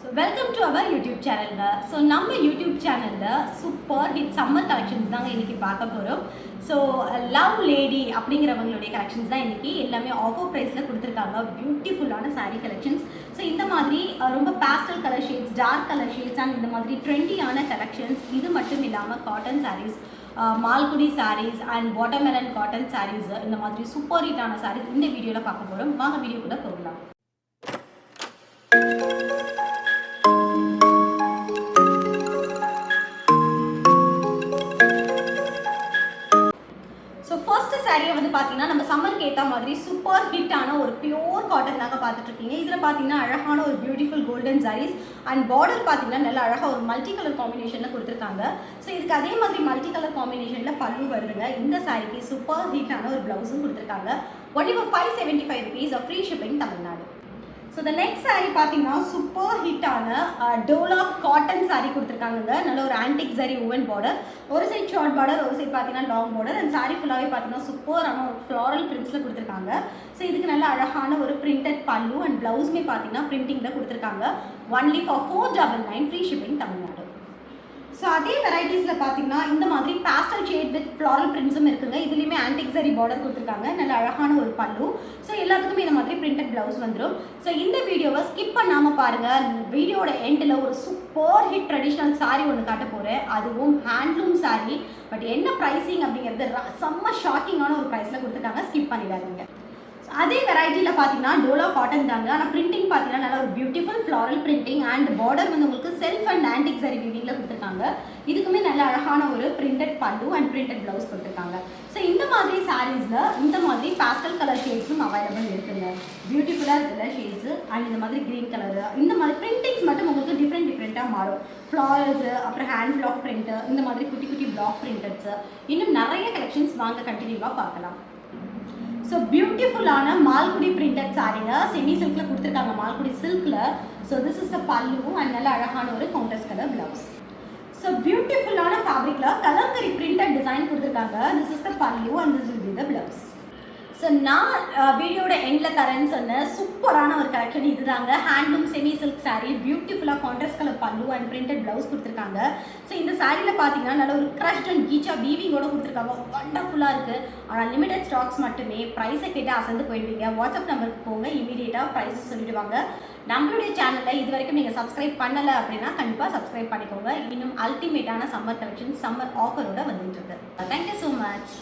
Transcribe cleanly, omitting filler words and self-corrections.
So welcome to our YouTube channel. So நம்ம YouTube channelல super hit summer collections தாங்க இன்னைக்கு பார்க்க போறோம். ஸோ லவ் லேடி அப்படிங்கிறவங்களுடைய கலெக்ஷன்ஸ் தான் இன்னைக்கு எல்லாமே ஆஃபர் ப்ரைஸில் கொடுத்துருக்காங்க. பியூட்டிஃபுல்லான சாரீ கலெக்ஷன்ஸ். ஸோ இந்த மாதிரி ரொம்ப pastel colour shades, dark colour shades and இந்த மாதிரி ட்ரெண்டியான கலெக்ஷன்ஸ். இது மட்டும் இல்லாமல் cotton saris, Malgudi saris and watermelon cotton saris, இந்த மாதிரி சூப்பர் ஹிட்டான சாரீஸ் இந்த வீடியோவில் பார்க்க போகிறோம். வாங்க வீடியோக்குள்ளே போகலாம். சாரியை வந்து பார்த்தீங்கன்னா நம்ம சம்மருக்கு ஏற்ற மாதிரி சூப்பர் ஹிட்டான ஒரு பியூர் காட்டன் தாங்க பார்த்துட்டு இருக்கீங்க. இதில் பார்த்தீங்கன்னா அழகான ஒரு beautiful golden saris and border பார்த்தீங்கன்னா நல்லா அழகாக ஒரு மல்டி கலர் காம்பினேஷனில் கொடுத்துருக்காங்க. ஸோ இதுக்கு அதே மாதிரி மல்டி கலர் காம்பினேஷனில் பல்லு வருதுங்க. இந்த சாரிக்கு சூப்பர் ஹிட்டான ஒரு ப்ளவுஸும் கொடுத்துருக்காங்க. Only for 575 rupees, free shipping Tamil Nadu. So the next sari பார்த்தீங்கன்னா சூப்பர் ஹிட்டான டோலா காட்டன் சாரீ கொடுத்துருக்காங்க. நல்ல ஒரு ஆன்டிக் சாரீ ஓவன் பார்டர், ஒரு சைட் ஷார்ட் பார்டர், ஒரு சைட் பார்த்தீங்கன்னா லாங் பார்டர். அண்ட் சாரீ ஃபுல்லாகவே பார்த்தீங்கன்னா சூப்பரான ஒரு ஃப்ளாரல் பிரிண்ட்ஸில் கொடுத்துருக்காங்க. ஸோ இதுக்கு நல்ல அழகான ஒரு பிரிண்டட் பல்லு அண்ட் ப்ளவுஸ்மே பார்த்தீங்கன்னா பிரிண்டிங்கில் கொடுத்துருக்காங்க. Only for 499, free shipping Tamil Nadu. So அதே வெரைட்டிஸில் பார்த்தீங்கன்னா இந்த மாதிரி பேஸ்டல் ஷேட் வித் ஃப்ளாரல் பிரிண்ட்ஸும் இருக்குங்க. இதுலேயுமே ஆன்டிக் சாரி பார்டர் கொடுத்துருக்காங்க. நல்ல அழகான ஒரு பல்லு. ஸோ எல்லாத்துக்குமே இந்த மாதிரி பிரிண்டட் ப்ளவுஸ் வந்துடும். ஸோ இந்த வீடியோவை ஸ்கிப் பண்ணாமல் பாருங்கள். வீடியோட எண்டில் ஒரு சூப்பர் ஹிட் ட்ரெடிஷ்னல் சாரீ ஒன்று காட்ட போகிறேன். அதுவும் ஹேண்ட்லூம் சாரீ. பட் என்ன ப்ரைஸிங் அப்படிங்கிறது செம்ம ஷாக்கிங்கான ஒரு ப்ரைஸில் கொடுத்துருக்காங்க. ஸ்கிப் பண்ணிடாதீங்க. அதே வெரைட்டியில் பார்த்தீங்கன்னா டோலா காட்டன் தாங்க. ஆனால் பிரிண்டிங் பார்த்தீங்கன்னா நல்லா ஒரு beautiful floral printing and border வந்து உங்களுக்கு செல்ஃப் அண்ட் ஆன்டிக் சாரி வீவிங்கில் கொடுத்துருக்காங்க. இதுக்குமே நல்ல அழகான ஒரு பிரிண்டட் பல்லு அண்ட் பிரிண்டட் ப்ளவுஸ் கொடுத்துருக்காங்க. ஸோ இந்த மாதிரி சாரீஸில் இந்த மாதிரி பேஸ்டல் கலர் ஷேட்ஸும் அவைலபிள் இருக்குங்க. பியூட்டிஃபுல்லாக இருக்கிற ஷேட்ஸு அண்ட் இந்த மாதிரி க்ரீன் கலரு, இந்த மாதிரி பிரிண்டிங்ஸ் மட்டும் உங்களுக்கு டிஃப்ரெண்ட்டாக மாறும். ஃப்ளாரல்ஸு, அப்புறம் ஹேண்ட் பிளாக் பிரிண்ட்டு, இந்த மாதிரி குட்டி குட்டி பிளாக் பிரிண்டட்ஸு, இன்னும் நிறைய கலெக்ஷன்ஸ் வாங்க கண்டினியூவாக பார்க்கலாம். ஸோ பியூட்டிஃபுல்லான மால்குடி பிரிண்டட் சாரீங்க செமி சில்கில் கொடுத்துருக்காங்க. மால்குடி சில்கில். ஸோ திஸ் இஸ் த பல்லு அண்ட் நல்ல அழகான ஒரு கவுண்டர்ஸ் கலர் பிளவுஸ். ஸோ பியூட்டிஃபுல்லான ஃபேப்ரிக்கில் கலங்கரி பிரிண்டட் டிசைன் கொடுத்துருக்காங்க. திஸ் இஸ் த பல்லு and this will be the blouse. So நான் வீடியோட எண்டில் தரேன்னு சொன்னேன் சூப்பரான ஒரு கலெக்ஷன் இதுதாங்க. ஹேண்ட்லூம் செமி சில்க் சாரீ, பியூட்டிஃபுல்லாக கான்ட்ராஸ்ட் கலர் பல்லு அண்ட் பிரிண்டட் ப்ளவுஸ் கொடுத்துருக்காங்க. ஸோ இந்த சாரியில் பார்த்தீங்கன்னா நல்ல ஒரு க்ரஷ்ட் அண்ட் கீச்சா வீவிங்கோட கொடுத்துருக்காங்க. வண்டர்ஃபுல்லாக இருக்குது. ஆனால் லிமிடெட் ஸ்டாக்ஸ் மட்டுமே. ப்ரைஸை கேட்டு அசந்து போயிடுவீங்க. வாட்ஸ்அப் நம்பருக்கு போங்க, இமீடியட்டாக ப்ரைஸஸ் சொல்லிவிடுவாங்க. நம்மளுடைய சேனலில் இது வரைக்கும் நீங்கள் சப்ஸ்கிரைப் பண்ணலை அப்படின்னா கண்டிப்பாக சப்ஸ்கிரைப் பண்ணிக்கோங்க. இன்னும் அல்டிமேட்டான சம்மர் கலெக்ஷன் சம்மர் ஆஃபரோட வந்துட்டு இருக்கு. Thank you so much.